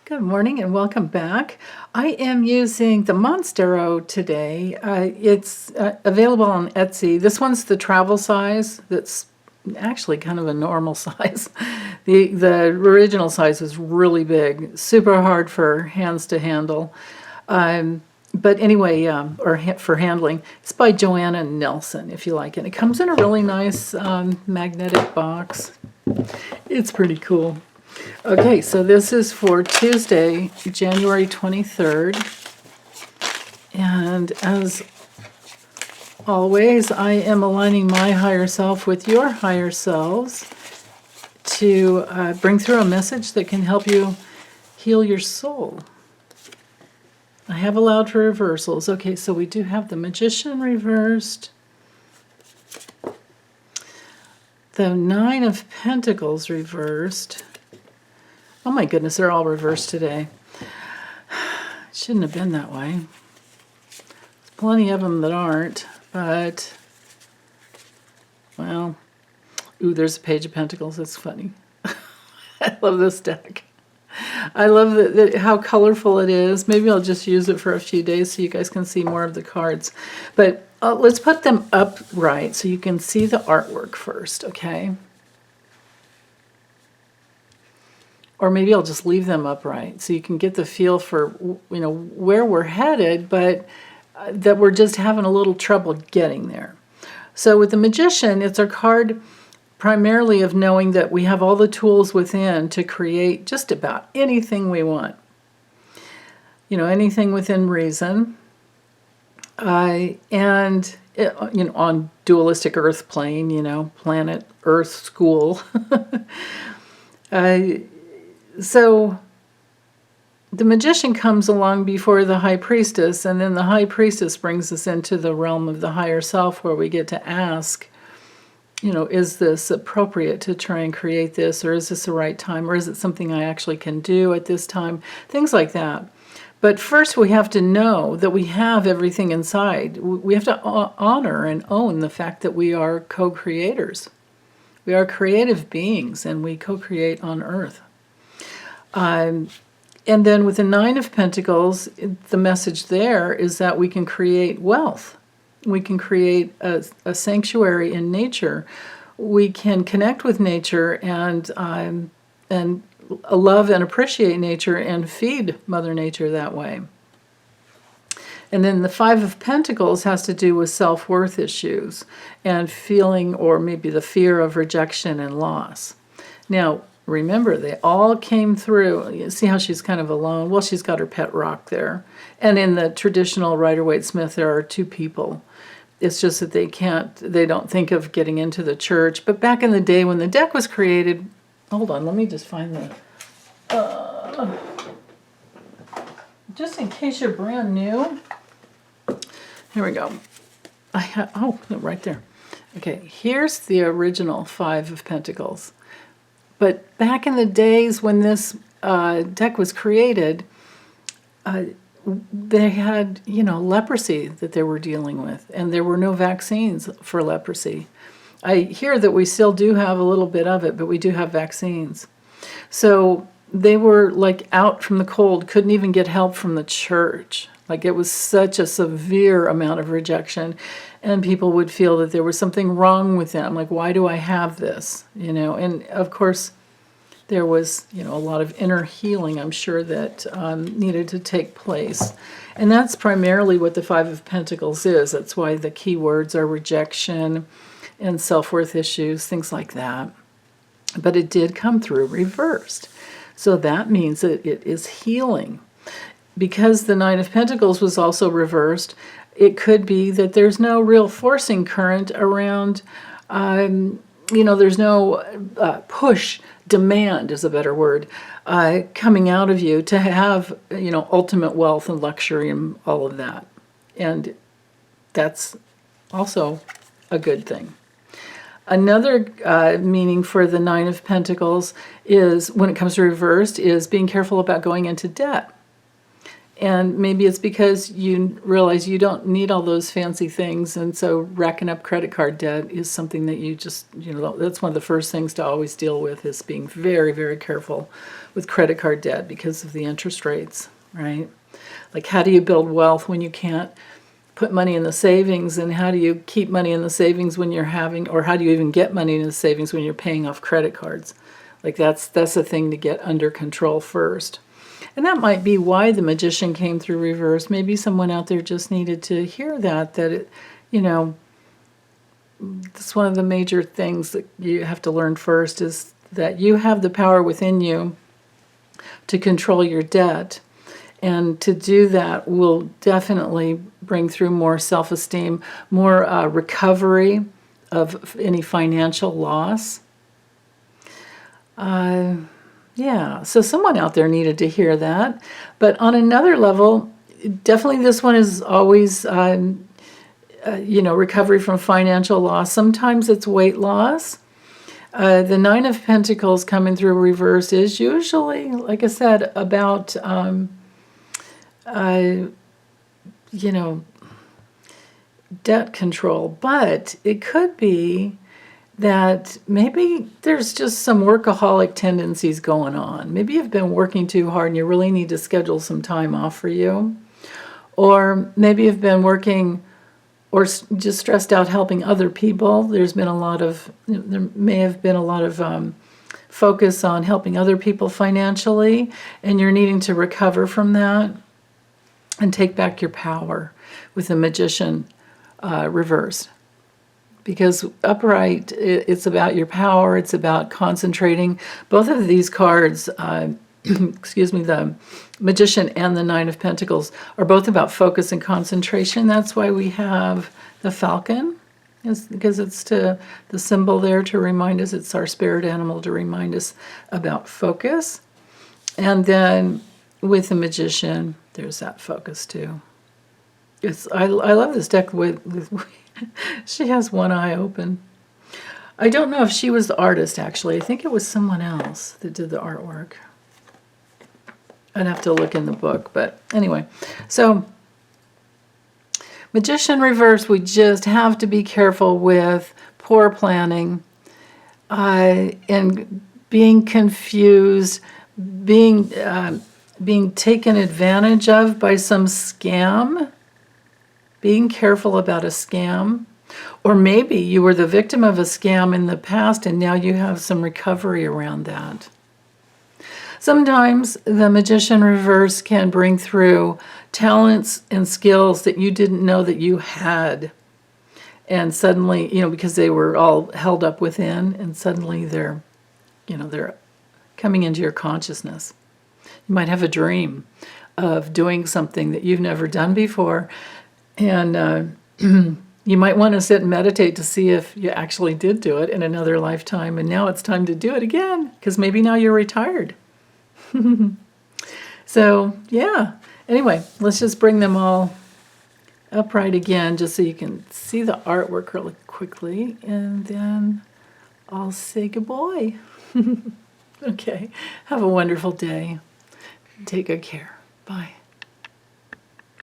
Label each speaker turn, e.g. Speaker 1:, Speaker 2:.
Speaker 1: Good morning and welcome back. I am using the Monstero today. It's available on Etsy. This one's the travel size. That's actually kind of a normal size. The original size is really big, super hard for hands to handle. But anyway, for handling. It's by Joanna Nelson, if you like it. It comes in a really nice magnetic box. It's pretty cool. Okay, so this is for Tuesday, January 23rd. And as always, I am aligning my higher self with your higher selves to bring through a message that can help you heal your soul. I have allowed for reversals. Okay, so we do have the Magician reversed. The Nine of Pentacles reversed. Oh my goodness, they're all reversed today. It shouldn't have been that way. There's plenty of them that aren't, but, well, ooh, there's a Page of Pentacles. That's funny. I love this deck. I love how colorful it is. Maybe I'll just use it for a few days so you guys can see more of the cards. But let's put them upright so you can see the artwork first, okay? Or maybe I'll just leave them upright so you can get the feel for, where we're headed, but that we're just having a little trouble getting there. So with the Magician, it's a card primarily of knowing that we have all the tools within to create just about anything we want. Anything within reason. And on dualistic Earth plane, planet Earth school. So the Magician comes along before the High Priestess, and then the High Priestess brings us into the realm of the higher self where we get to ask, is this appropriate to try and create this, or is this the right time, or is it something I actually can do at this time? Things like that. But first we have to know that we have everything inside. We have to honor and own the fact that we are co-creators. We are creative beings, and we co-create on Earth. And then with the Nine of Pentacles, the message there is that we can create wealth. We can create a sanctuary in nature. We can connect with nature and love and appreciate nature and feed Mother Nature that way. And then the Five of Pentacles has to do with self-worth issues and feeling, or maybe the fear of rejection and loss. Now, remember, they all came through. You see how she's kind of alone? Well, she's got her pet rock there. And in the traditional Rider-Waite-Smith, there are two people. It's just that they don't think of getting into the church. But back in the day when the deck was created, hold on, let me just find the, just in case you're brand new. Here we go. Right there. Okay, here's the original Five of Pentacles. But back in the days when this deck was created, they had, leprosy that they were dealing with, and there were no vaccines for leprosy. I hear that we still do have a little bit of it, but we do have vaccines. So they were like out from the cold, couldn't even get help from the church. Like, it was such a severe amount of rejection, and people would feel that there was something wrong with them. Like, why do I have this? And of course, there was, a lot of inner healing, I'm sure, that needed to take place. And that's primarily what the Five of Pentacles is. That's why the key words are rejection and self-worth issues, things like that. But it did come through reversed. So that means that it is healing. Because the Nine of Pentacles was also reversed, it could be that there's no real forcing current around, there's no push, demand is a better word, coming out of you to have, ultimate wealth and luxury and all of that. And that's also a good thing. Another meaning for the Nine of Pentacles is, when it comes to reversed, is being careful about going into debt. And maybe it's because you realize you don't need all those fancy things, and so racking up credit card debt is something that you just, that's one of the first things to always deal with, is being very, very careful with credit card debt because of the interest rates, right? Like, how do you build wealth when you can't put money in the savings, and how do you keep money in the savings when you're having, or how do you even get money in the savings when you're paying off credit cards? Like, that's a thing to get under control first. And that might be why the Magician came through reverse. Maybe someone out there just needed to hear that it, it's one of the major things that you have to learn first, is that you have the power within you to control your debt. And to do that will definitely bring through more self-esteem, more recovery of any financial loss. Yeah, so someone out there needed to hear that. But on another level, definitely this one is always, recovery from financial loss. Sometimes it's weight loss. The Nine of Pentacles coming through reverse is usually, like I said, about, debt control. But it could be that maybe there's just some workaholic tendencies going on. Maybe you've been working too hard and you really need to schedule some time off for you. Or maybe you've been working or just stressed out helping other people. There may have been a lot of focus on helping other people financially, and you're needing to recover from that and take back your power with the Magician reversed. Because upright, it's about your power, it's about concentrating. Both of these cards, the Magician and the Nine of Pentacles, are both about focus and concentration. That's why we have the falcon, because it's the symbol there to remind us, it's our spirit animal to remind us about focus. And then with the Magician, there's that focus too. I love this deck with she has one eye open. I don't know if she was the artist, actually. I think it was someone else that did the artwork. I'd have to look in the book, but anyway. So, Magician reverse, we just have to be careful with poor planning and being confused, being taken advantage of by some scam. Being careful about a scam. Or maybe you were the victim of a scam in the past and now you have some recovery around that. Sometimes the Magician reverse can bring through talents and skills that you didn't know that you had. And suddenly, because they were all held up within, and suddenly they're coming into your consciousness. You might have a dream of doing something that you've never done before. And you might want to sit and meditate to see if you actually did do it in another lifetime. And now it's time to do it again, because maybe now you're retired. So, yeah. Anyway, let's just bring them all upright again, just so you can see the artwork really quickly. And then I'll say goodbye. Okay. Have a wonderful day. Take good care. Bye.